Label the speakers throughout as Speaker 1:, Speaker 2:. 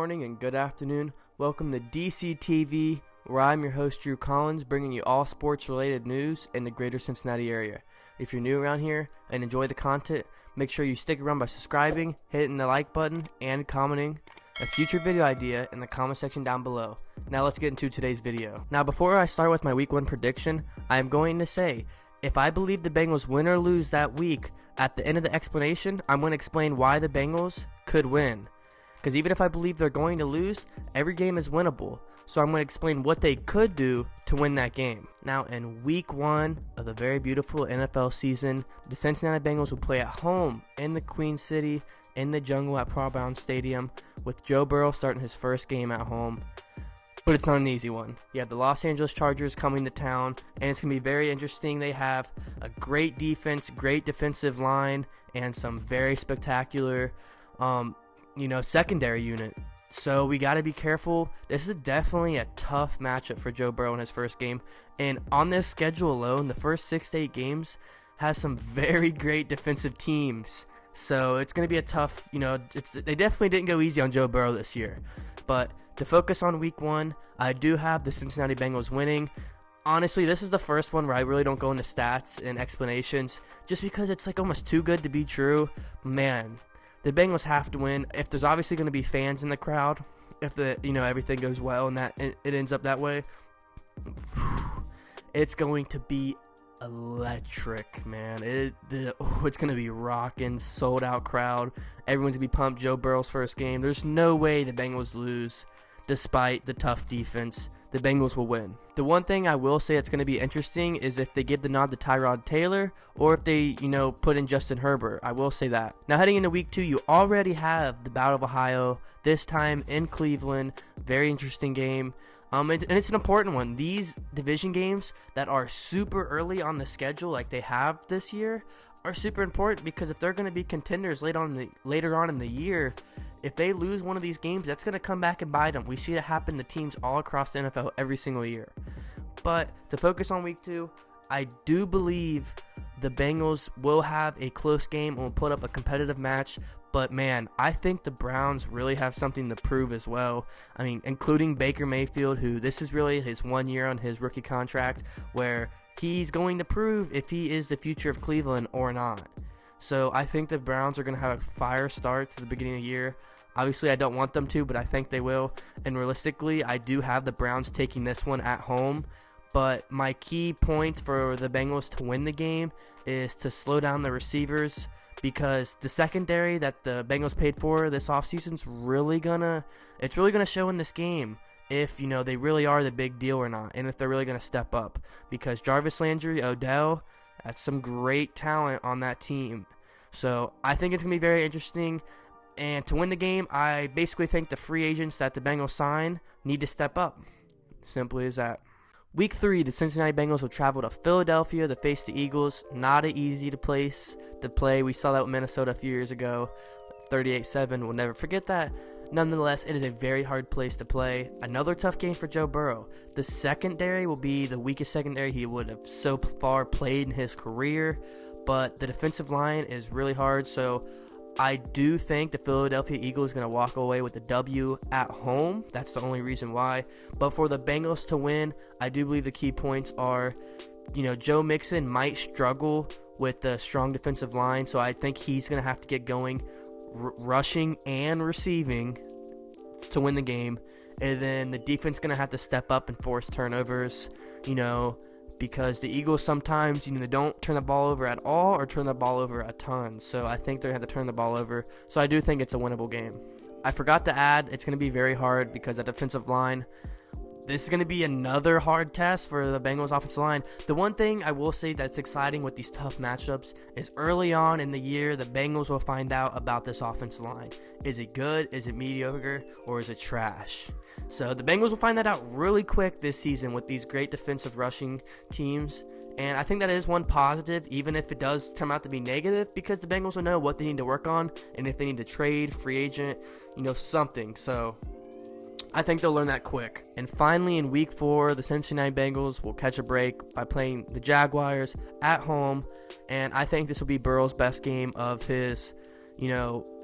Speaker 1: morning, and good afternoon. Welcome to DCTV, where I'm your host, Drew Collins, bringing you all sports-related news in the greater Cincinnati area. If you're new around here and enjoy the content, make sure you stick around by subscribing, hitting the like button, and commenting a future video idea in the comment section down below. Now let's get into today's video. Now before I start with my week 1 prediction, I am going to say, if I believe the Bengals win or lose that week, at the end of the explanation, I'm going to explain why the Bengals could win. Because even if I believe they're going to lose, every game is winnable. So I'm going to explain what they could do to win that game. Now in week 1 of the very beautiful NFL season, the Cincinnati Bengals will play at home in the Queen City, in the jungle at Paul Brown Stadium, with Joe Burrow starting his first game at home. But it's not an easy one. You have the Los Angeles Chargers coming to town, and it's going to be very interesting. They have a great defense, great defensive line, and some very spectacular secondary unit. So we got to be careful. This is definitely a tough matchup for Joe Burrow in his first game. And on this schedule alone, the first 6 to 8 games has some very great defensive teams. So it's going to be a tough, they definitely didn't go easy on Joe Burrow this year. But to focus on week 1, I do have the Cincinnati Bengals winning. Honestly, this is the first one where I really don't go into stats and explanations just because it's like almost too good to be true. Man, the Bengals have to win. If there's obviously going to be fans in the crowd, if everything goes well and that it ends up that way, it's going to be electric, man. It's going to be rocking, sold out crowd. Everyone's going to be pumped. Joe Burrow's first game. There's no way the Bengals lose despite the tough defense. The Bengals will win. The one thing I will say that's going to be interesting is if they give the nod to Tyrod Taylor or if they, put in Justin Herbert. I will say that. Now heading into week 2, you already have the Battle of Ohio, this time in Cleveland. Very interesting game. And it's an important one. These division games that are super early on the schedule like they have this year are super important because if they're going to be contenders later on in the year, if they lose one of these games, that's going to come back and bite them. We see it happen to teams all across the NFL every single year. But to focus on week 2, I do believe the Bengals will have a close game and will put up a competitive match. But man, I think the Browns really have something to prove as well. I mean, including Baker Mayfield, who this is really his 1 year on his rookie contract, where he's going to prove if he is the future of Cleveland or not. So I think the Browns are going to have a fire start to the beginning of the year. Obviously, I don't want them to, but I think they will. And realistically, I do have the Browns taking this one at home. But my key points for the Bengals to win the game is to slow down the receivers, because the secondary that the Bengals paid for this offseason is really gonna show in this game if they really are the big deal or not, and if they're really gonna step up. Because Jarvis Landry, Odell, that's some great talent on that team. So I think it's gonna be very interesting. And to win the game, I basically think the free agents that the Bengals sign need to step up. Simply as that. Week 3, the Cincinnati Bengals will travel to Philadelphia to face the Eagles. Not an easy place to play. We saw that with Minnesota a few years ago. 38-7. We'll never forget that. Nonetheless, it is a very hard place to play. Another tough game for Joe Burrow. The secondary will be the weakest secondary he would have so far played in his career. But the defensive line is really hard. So I do think the Philadelphia Eagles are going to walk away with the W at home. That's the only reason why. But for the Bengals to win, I do believe the key points are, Joe Mixon might struggle with the strong defensive line. So I think he's going to have to get going rushing and receiving to win the game. And then the defense is going to have to step up and force turnovers, because the Eagles sometimes, they don't turn the ball over at all or turn the ball over a ton. So I think they're going to have to turn the ball over. So I do think it's a winnable game. I forgot to add, it's going to be very hard because the defensive line, this is going to be another hard test for the Bengals offensive line. The one thing I will say that's exciting with these tough matchups is early on in the year, the Bengals will find out about this offensive line. Is it good? Is it mediocre? Or is it trash? So the Bengals will find that out really quick this season with these great defensive rushing teams. And I think that is one positive, even if it does turn out to be negative, because the Bengals will know what they need to work on and if they need to trade, free agent, something. So I think they'll learn that quick. And finally, in week 4, the Cincinnati Bengals will catch a break by playing the Jaguars at home. And I think this will be Burrow's best game of his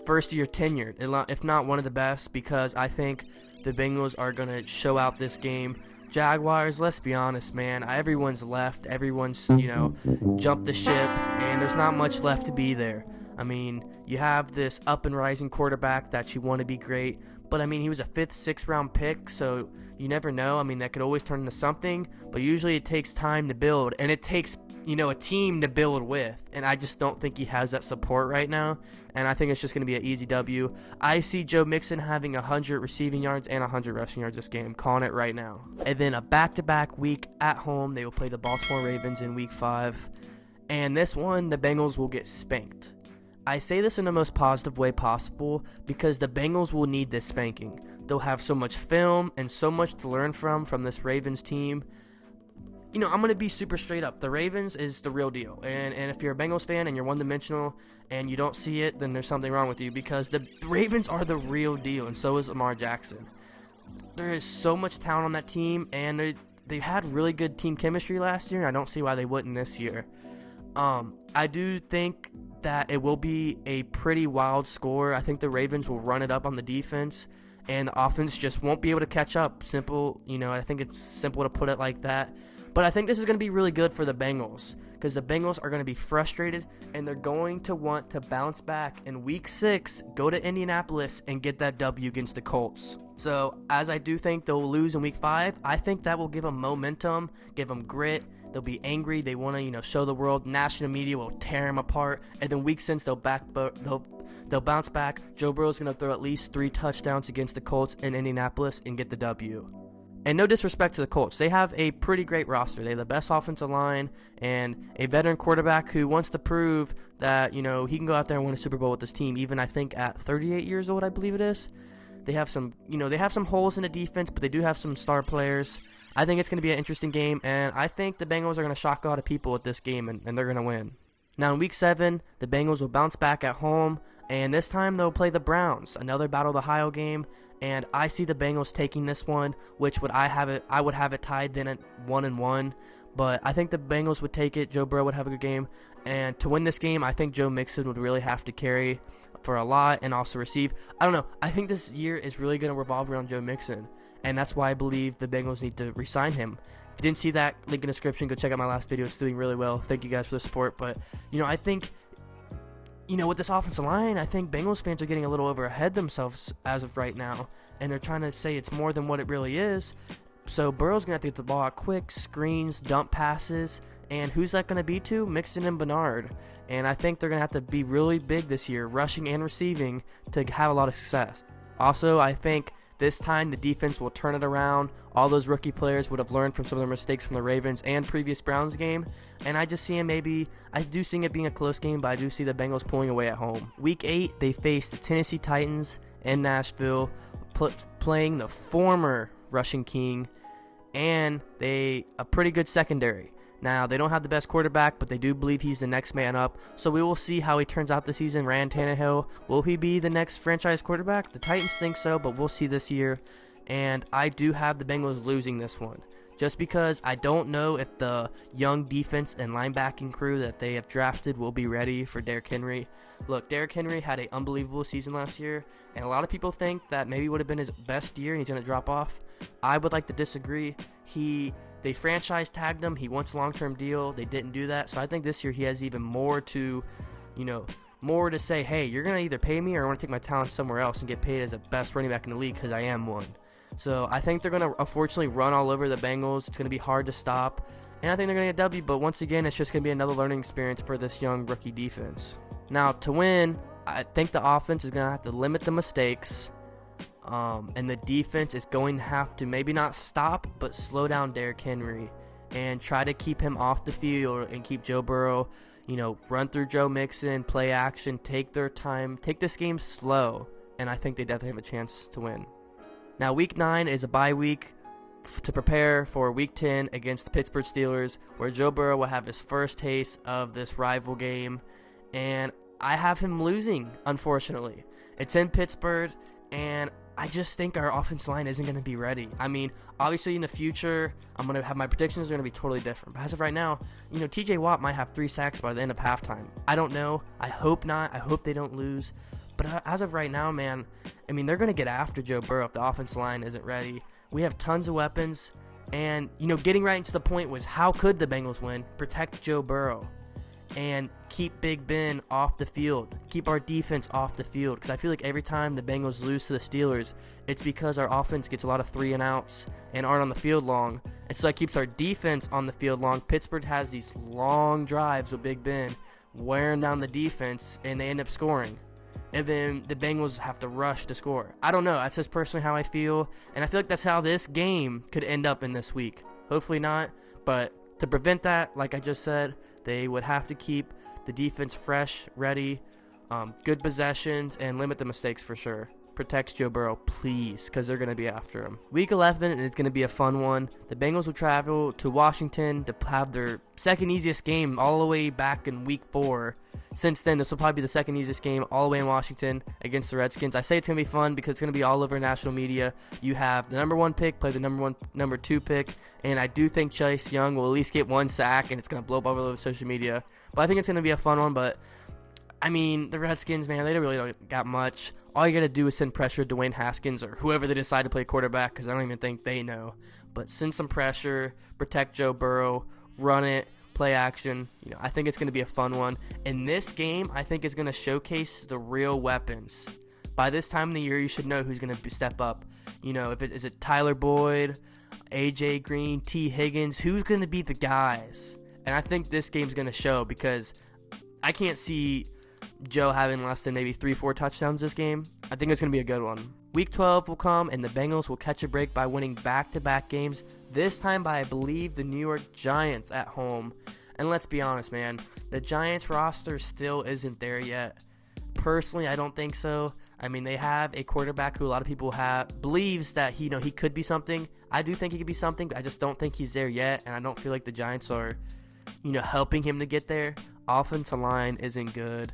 Speaker 1: first year tenured, if not one of the best, because I think the Bengals are going to show out this game. Jaguars, let's be honest, man. Everyone's left. Everyone's, jumped the ship, and there's not much left to be there. I mean, you have this up and rising quarterback that you want to be great, but I mean, he was a 5th, 6th round pick, so you never know. I mean, that could always turn into something, but usually it takes time to build, and it takes, a team to build with, and I just don't think he has that support right now, and I think it's just going to be an easy W. I see Joe Mixon having 100 receiving yards and 100 rushing yards this game, calling it right now. And then a back-to-back week at home, they will play the Baltimore Ravens in week 5, and this one, the Bengals will get spanked. I say this in the most positive way possible because the Bengals will need this spanking. They'll have so much film and so much to learn from this Ravens team. I'm going to be super straight up. The Ravens is the real deal. And if you're a Bengals fan and you're one-dimensional and you don't see it, then there's something wrong with you, because the Ravens are the real deal, and so is Lamar Jackson. There is so much talent on that team, and they had really good team chemistry last year, and I don't see why they wouldn't this year. I do think that it will be a pretty wild score. I think the Ravens will run it up on the defense, and the offense just won't be able to catch up. Simple, I think it's simple to put it like that. But I think this is going to be really good for the Bengals, because the Bengals are going to be frustrated, and they're going to want to bounce back in Week 6, go to Indianapolis, and get that W against the Colts. So, as I do think they'll lose in Week 5, I think that will give them momentum, give them grit. They'll be angry. They want to, show the world. National media will tear them apart. And then Week 6, they'll bounce back. Joe Burrow's going to throw at least 3 touchdowns against the Colts in Indianapolis and get the W. And no disrespect to the Colts. They have a pretty great roster. They have the best offensive line and a veteran quarterback who wants to prove that, he can go out there and win a Super Bowl with this team, even I think at 38 years old, I believe it is. They have some, they have some holes in the defense, but they do have some star players. I think it's going to be an interesting game, and I think the Bengals are going to shock a lot of people at this game, and they're going to win. Now, in Week 7, the Bengals will bounce back at home, and this time they'll play the Browns, another Battle of the Ohio game, and I see the Bengals taking this one, which I would have it tied then at 1-1, but I think the Bengals would take it. Joe Burrow would have a good game, and to win this game, I think Joe Mixon would really have to carry for a lot and also receive. I don't know. I think this year is really going to revolve around Joe Mixon, and that's why I believe the Bengals need to re-sign him. If you didn't see that, link in the description. Go check out my last video. It's doing really well. Thank you guys for the support. But, I think, with this offensive line, I think Bengals fans are getting a little over ahead themselves as of right now, and they're trying to say it's more than what it really is. So Burrow's going to have to get the ball out quick, screens, dump passes, and who's that going to be to? Mixon and Bernard. And I think they're going to have to be really big this year, rushing and receiving, to have a lot of success. Also, I think this time the defense will turn it around. All those rookie players would have learned from some of their mistakes from the Ravens and previous Browns game. And I just see I do see it being a close game, but I do see the Bengals pulling away at home. Week 8, they face the Tennessee Titans in Nashville, playing the former rushing king, and a pretty good secondary. Now, they don't have the best quarterback, but they do believe he's the next man up. So we will see how he turns out this season. Ryan Tannehill, will he be the next franchise quarterback? The Titans think so, but we'll see this year. And I do have the Bengals losing this one, just because I don't know if the young defense and linebacking crew that they have drafted will be ready for Derrick Henry. Look, Derrick Henry had an unbelievable season last year, and a lot of people think that maybe would have been his best year and he's going to drop off. I would like to disagree. They franchise tagged him. He wants a long-term deal. They didn't do that. So I think this year he has even more to, more to say, hey, you're going to either pay me or I want to take my talent somewhere else and get paid as a best running back in the league, because I am one. So I think they're going to unfortunately run all over the Bengals. It's going to be hard to stop. And I think they're going to get a W, but once again, it's just going to be another learning experience for this young rookie defense. Now, to win, I think the offense is going to have to limit the mistakes. And the defense is going to have to maybe not stop, but slow down Derrick Henry and try to keep him off the field and keep Joe Burrow, run through Joe Mixon, play action, take their time, take this game slow, and I think they definitely have a chance to win. Now, Week 9 is a bye week to prepare for Week 10 against the Pittsburgh Steelers, where Joe Burrow will have his first taste of this rival game, and I have him losing, unfortunately. It's in Pittsburgh, and I just think our offensive line isn't going to be ready. I mean, obviously in the future, I'm going to have my predictions are going to be totally different. But as of right now, TJ Watt might have 3 sacks by the end of halftime. I don't know. I hope not. I hope they don't lose. But as of right now, man, I mean, they're going to get after Joe Burrow if the offensive line isn't ready. We have tons of weapons. And, getting right into the point was, how could the Bengals win? Protect Joe Burrow and keep Big Ben off the field. Keep our defense off the field. Because I feel like every time the Bengals lose to the Steelers, it's because our offense gets a lot of 3-and-outs and aren't on the field long. And so that keeps our defense on the field long. Pittsburgh has these long drives with Big Ben wearing down the defense, and they end up scoring. And then the Bengals have to rush to score. I don't know. That's just personally how I feel. And I feel like that's how this game could end up in this week. Hopefully not. But to prevent that, like I just said, they would have to keep the defense fresh, ready, good possessions, and limit the mistakes for sure. Protect Joe Burrow, please, because they're going to be after him. Week 11 is going to be a fun one. The Bengals will travel to Washington to have their second easiest game all the way back in Week 4. Since then, this will probably be the second easiest game all the way in Washington against the Redskins. I say it's going to be fun because it's going to be all over national media. You have the number 1 pick play the number 2 pick, and I do think Chase Young will at least get 1 sack, and it's going to blow up all over social media. But I think it's going to be a fun one, but I mean, the Redskins, man, they really don't got much. All you got to do is send pressure to Dwayne Haskins or whoever they decide to play quarterback, because I don't even think they know. But send some pressure, protect Joe Burrow, run it, play action. I think it's going to be a fun one. And this game, I think, is going to showcase the real weapons. By this time of the year, you should know who's going to step up. Is it Tyler Boyd, A.J. Green, T. Higgins? Who's going to be the guys? And I think this game's going to show, because I can't see Joe having less than maybe 3-4 touchdowns this game. I think it's going to be a good one. Week 12 will come, and the Bengals will catch a break by winning back-to-back games, this time by, I believe, the New York Giants at home. And let's be honest, man, the Giants roster still isn't there yet. Personally, I don't think so. I mean, they have a quarterback who a lot of people believes that he could be something. I do think he could be something, but I just don't think he's there yet, and I don't feel like the Giants are, helping him to get there. Offensive line isn't good.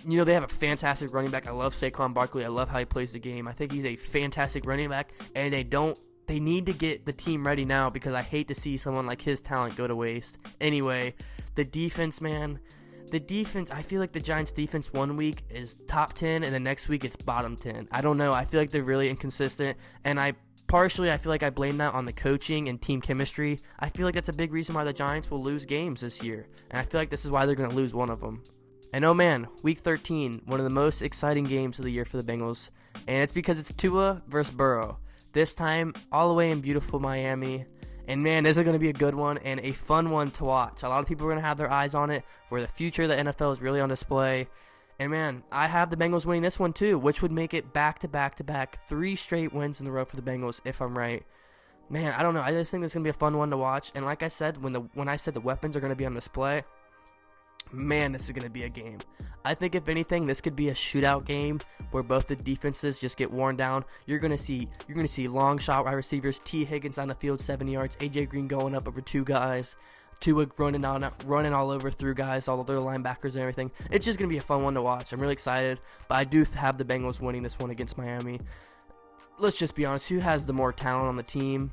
Speaker 1: They have a fantastic running back. I love Saquon Barkley. I love how he plays the game. I think he's a fantastic running back, and they need to get the team ready now, because I hate to see someone like his talent go to waste. Anyway, the defense, man. The defense, I feel like the Giants' defense one week is top 10, and the next week it's bottom 10. I don't know. I feel like they're really inconsistent, and I feel like I blame that on the coaching and team chemistry. I feel like that's a big reason why the Giants will lose games this year, and I feel like this is why they're going to lose one of them. And oh man, Week 13, one of the most exciting games of the year for the Bengals. And it's because it's Tua versus Burrow. This time, all the way in beautiful Miami. And man, this is going to be a good one and a fun one to watch. A lot of people are going to have their eyes on it, where the future of the NFL is really on display. And man, I have the Bengals winning this one too, which would make it back-to-back-to-back 3 straight wins in a row for the Bengals, if I'm right. Man, I don't know. I just think this is going to be a fun one to watch. And like I said, when I said the weapons are going to be on display, man, this is going to be a game. I think if anything, this could be a shootout game where both the defenses just get worn down. You're going to see long shot wide receivers, T. Higgins on the field 70 yards, A.J. Green going up over 2 guys, Tua running all over through guys, all of their linebackers and everything. It's just going to be a fun one to watch. I'm really excited, but I do have the Bengals winning this one against Miami. Let's just be honest, who has the more talent on the team?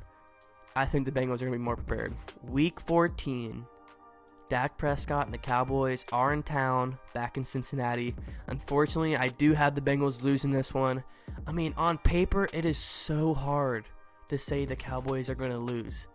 Speaker 1: I think the Bengals are going to be more prepared. Week 14. Dak Prescott and the Cowboys are in town back in Cincinnati. Unfortunately, I do have the Bengals losing this one. I mean, on paper, it is so hard to say the Cowboys are going to lose.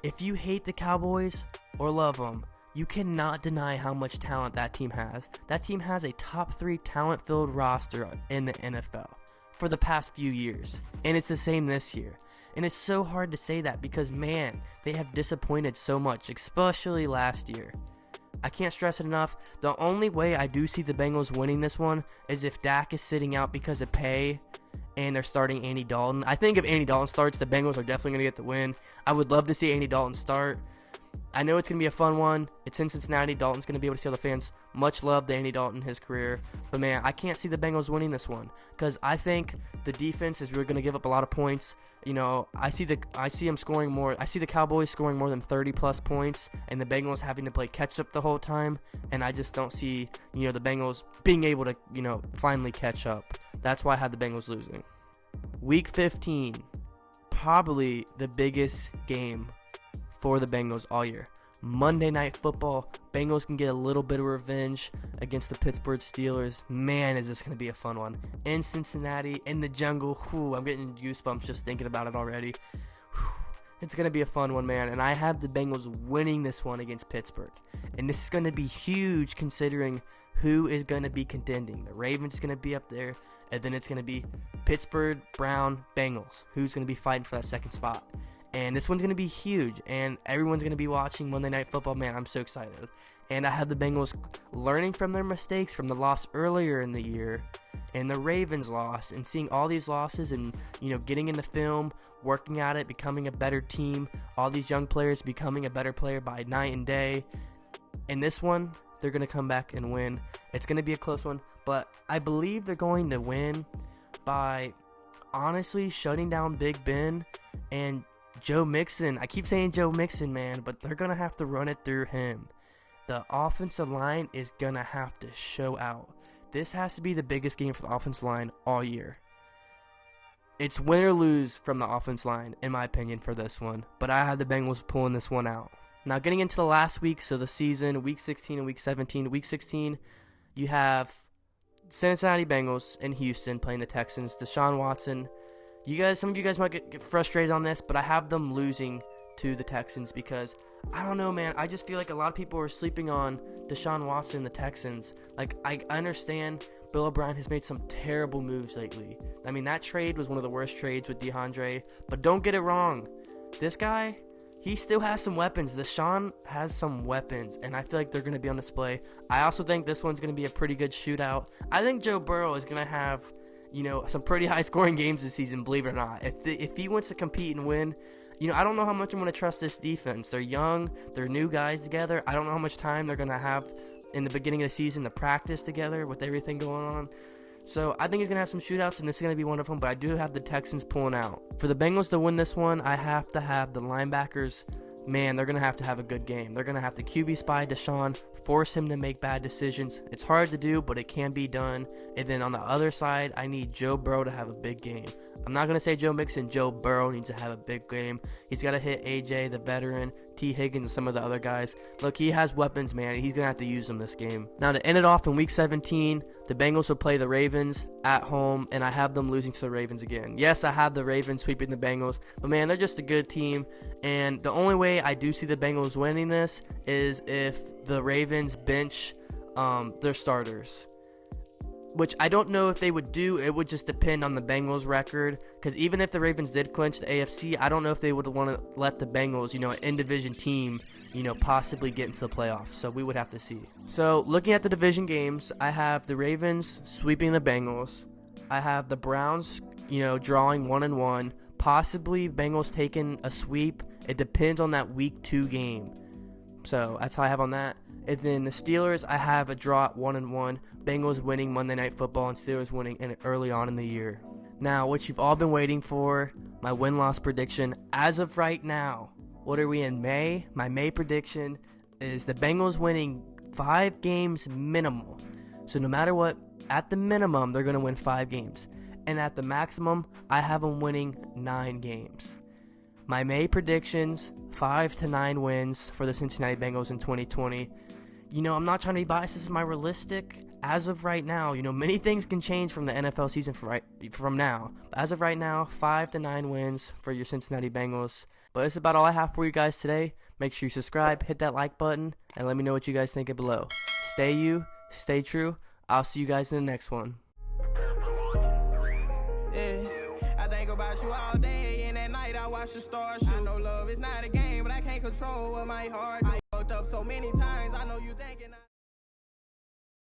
Speaker 1: If you hate the Cowboys or love them, you cannot deny how much talent that team has. That team has a top 3 talent-filled roster in the NFL for the past few years, and it's the same this year. And it's so hard to say that because, man, they have disappointed so much, especially last year. I can't stress it enough. The only way I do see the Bengals winning this one is if Dak is sitting out because of pay and they're starting Andy Dalton. I think if Andy Dalton starts, the Bengals are definitely going to get the win. I would love to see Andy Dalton start. I know it's going to be a fun one. It's in Cincinnati. Dalton's going to be able to see all the fans. Much love to Andy Dalton, his career. But, man, I can't see the Bengals winning this one because I think the defense is really going to give up a lot of points. I see them scoring more. I see the Cowboys scoring more than 30-plus points and the Bengals having to play catch-up the whole time. And I just don't see, the Bengals being able to, finally catch up. That's why I have the Bengals losing. Week 15, probably the biggest game for the Bengals all year. Monday Night Football. Bengals can get a little bit of revenge against the Pittsburgh Steelers. Man, is this going to be a fun one. In Cincinnati, in the jungle. Whew, I'm getting goosebumps just thinking about it already. Whew, it's going to be a fun one, man. And I have the Bengals winning this one against Pittsburgh. And this is going to be huge considering who is going to be contending. The Ravens is going to be up there. And then it's going to be Pittsburgh, Brown, Bengals. Who's going to be fighting for that second spot. And this one's going to be huge, and everyone's going to be watching Monday Night Football. Man, I'm so excited. And I have the Bengals learning from their mistakes from the loss earlier in the year and the Ravens loss, and seeing all these losses and, getting in the film, working at it, becoming a better team, all these young players becoming a better player by night and day. In this one, they're going to come back and win. It's going to be a close one, but I believe they're going to win by, honestly, shutting down Big Ben and Joe Mixon. I keep saying Joe Mixon, man, but they're going to have to run it through him. The offensive line is going to have to show out. This has to be the biggest game for the offensive line all year. It's win or lose from the offensive line, in my opinion, for this one. But I have the Bengals pulling this one out. Now, getting into the last weeks of the season, Week 16 and Week 17. Week 16, you have Cincinnati Bengals in Houston playing the Texans. Deshaun Watson. Some of you guys might get frustrated on this, but I have them losing to the Texans because, I don't know, man. I just feel like a lot of people are sleeping on Deshaun Watson and the Texans. Like, I understand Bill O'Brien has made some terrible moves lately. I mean, that trade was one of the worst trades with DeAndre, but don't get it wrong. This guy, he still has some weapons. Deshaun has some weapons, and I feel like they're going to be on display. I also think this one's going to be a pretty good shootout. I think Joe Burrow is going to have some pretty high-scoring games this season, believe it or not. If he wants to compete and win, I don't know how much I'm going to trust this defense. They're young. They're new guys together. I don't know how much time they're going to have in the beginning of the season to practice together with everything going on. So I think he's going to have some shootouts, and this is going to be one of them, but I do have the Texans pulling out. For the Bengals to win this one, I have to have the linebackers. Man, they're going to have a good game. They're going to have to QB spy Deshaun, force him to make bad decisions. It's hard to do, but it can be done. And then on the other side, I need Joe Burrow to have a big game. I'm not going to say Joe Mixon. Joe Burrow needs to have a big game. He's got to hit AJ, the veteran, T. Higgins, and some of the other guys. Look, he has weapons, man. He's going to have to use them this game. Now, to end it off in Week 17, the Bengals will play the Ravens at home, and I have them losing to the Ravens again. Yes, I have the Ravens sweeping the Bengals, but, man, they're just a good team. And the only way I do see the Bengals winning this is if the Ravens bench their starters, which I don't know if they would do. It would just depend on the Bengals record, because even if the Ravens did clinch the AFC, I don't know if they would want to let the Bengals, an in-division team, possibly get into the playoffs. So we would have to see. So looking at the division games, I have the Ravens sweeping the Bengals. I have the Browns, drawing 1-1. Possibly Bengals taking a sweep. It depends on that Week 2 game. So that's how I have on that. And then the Steelers, I have a draw at 1-1. Bengals winning Monday Night Football and Steelers winning early on in the year. Now, what you've all been waiting for, my win-loss prediction. As of right now, what are we in, May? My May prediction is the Bengals winning 5 games minimal. So no matter what, at the minimum, they're going to win 5 games. And at the maximum, I have them winning 9 games. My May predictions, 5 to 9 wins for the Cincinnati Bengals in 2020. I'm not trying to be biased. This is my realistic. As of right now, many things can change from the NFL season from now. But as of right now, 5 to 9 wins for your Cincinnati Bengals. But that's about all I have for you guys today. Make sure you subscribe, hit that like button, and let me know what you guys think below. Stay you, stay true. I'll see you guys in the next one.
Speaker 2: Yeah, I think about you all day, and at night I watch the stars shoot. I know love is not a game, but I can't control what my heart. I fucked up so many times, I know you thinking